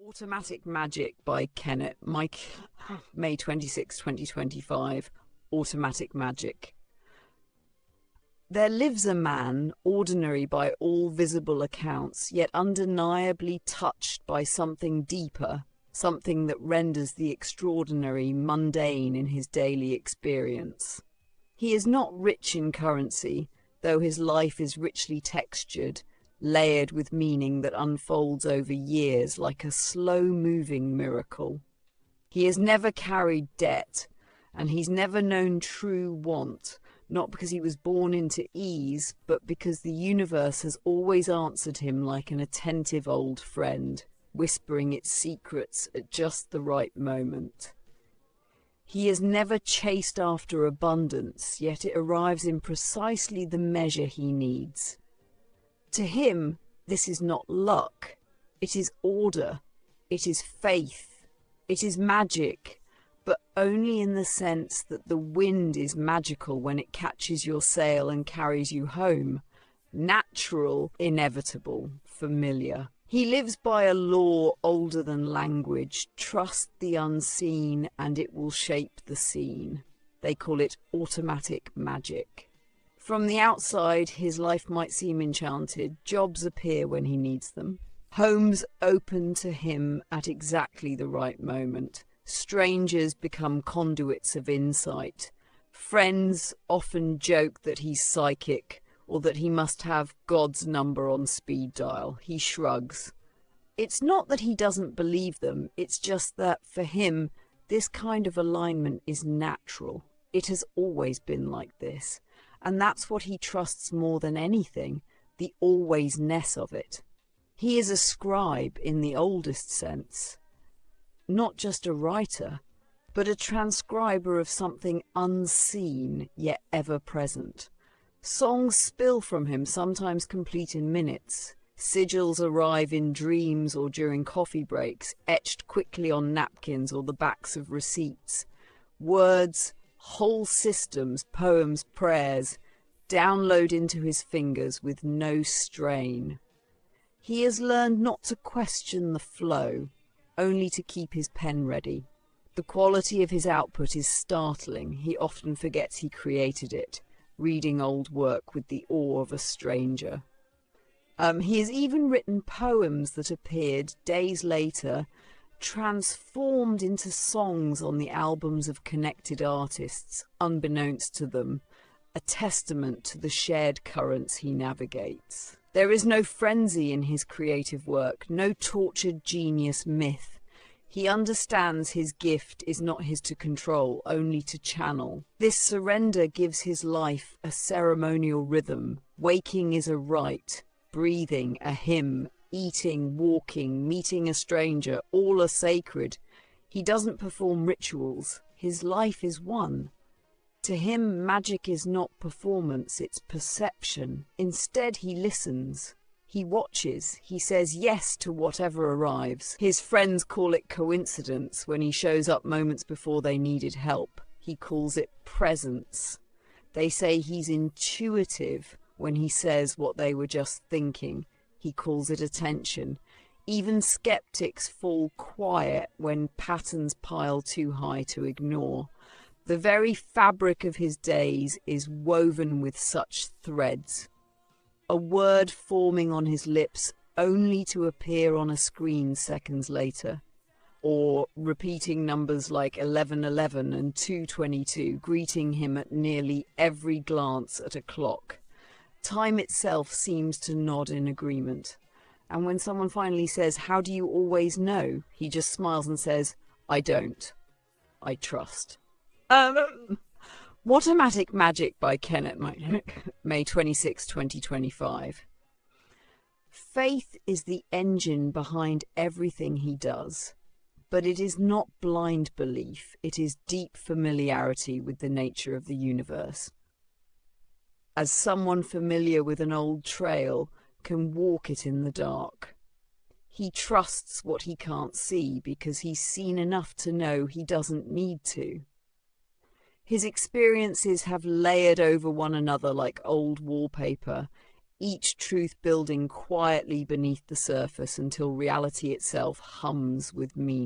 Automatic Magic by Kenneth Mike, May 26, 2025. Automatic Magic. There lives a man, ordinary by all visible accounts, yet undeniably touched by something deeper, something that renders the extraordinary mundane in his daily experience. He is not rich in currency, though his life is richly textured, layered with meaning that unfolds over years like a slow-moving miracle. He has never carried debt, and he's never known true want, not because he was born into ease, but because the universe has always answered him like an attentive old friend, whispering its secrets at just the right moment. He has never chased after abundance, yet it arrives in precisely the measure he needs. To him, this is not luck. It is order. It is faith. It is magic, but only in the sense that the wind is magical when it catches your sail and carries you home. Natural, inevitable, familiar. He lives by a law older than language. Trust the unseen and it will shape the scene. They call it automatic magic. From the outside, his life might seem enchanted. Jobs appear when he needs them. Homes open to him at exactly the right moment. Strangers become conduits of insight. Friends often joke that he's psychic or that he must have God's number on speed dial. He shrugs. It's not that he doesn't believe them. It's just that for him, this kind of alignment is natural. It has always been like this. And that's what he trusts more than anything, the alwaysness of it. He is a scribe in the oldest sense. Not just a writer, but a transcriber of something unseen yet ever present. Songs spill from him, sometimes complete in minutes. Sigils arrive in dreams or during coffee breaks, etched quickly on napkins or the backs of receipts. Words, whole systems, poems, prayers, download into his fingers with no strain. He has learned not to question the flow, only to keep his pen ready. The quality of his output is startling. He often forgets he created it, reading old work with the awe of a stranger. He has even written poems that appeared days later, transformed into songs on the albums of connected artists, unbeknownst to them, a testament to the shared currents he navigates. There is no frenzy in his creative work, no tortured genius myth. He understands his gift is not his to control, only to channel. This surrender gives his life a ceremonial rhythm. Waking is a rite, breathing a hymn, eating, walking, meeting a stranger, all are sacred. He doesn't perform rituals. His life is one. To him, magic is not performance, it's perception. Instead, he listens. He watches. He says yes to whatever arrives. His friends call it coincidence when he shows up moments before they needed help. He calls it presence. They say he's intuitive when he says what they were just thinking. He calls it attention. Even skeptics fall quiet when patterns pile too high to ignore. The very fabric of his days is woven with such threads. A word forming on his lips only to appear on a screen seconds later. Or repeating numbers like 1111 and 222, greeting him at nearly every glance at a clock. Time itself seems to nod in agreement. And when someone finally says, "How do you always know?" he just smiles and says, "I don't. I trust." Automatic Magic by Kenneth Mike, May 26, 2025. Faith is the engine behind everything he does, but it is not blind belief. It is deep familiarity with the nature of the universe. As someone familiar with an old trail can walk it in the dark. He trusts what he can't see because he's seen enough to know he doesn't need to. His experiences have layered over one another like old wallpaper, each truth building quietly beneath the surface until reality itself hums with meaning.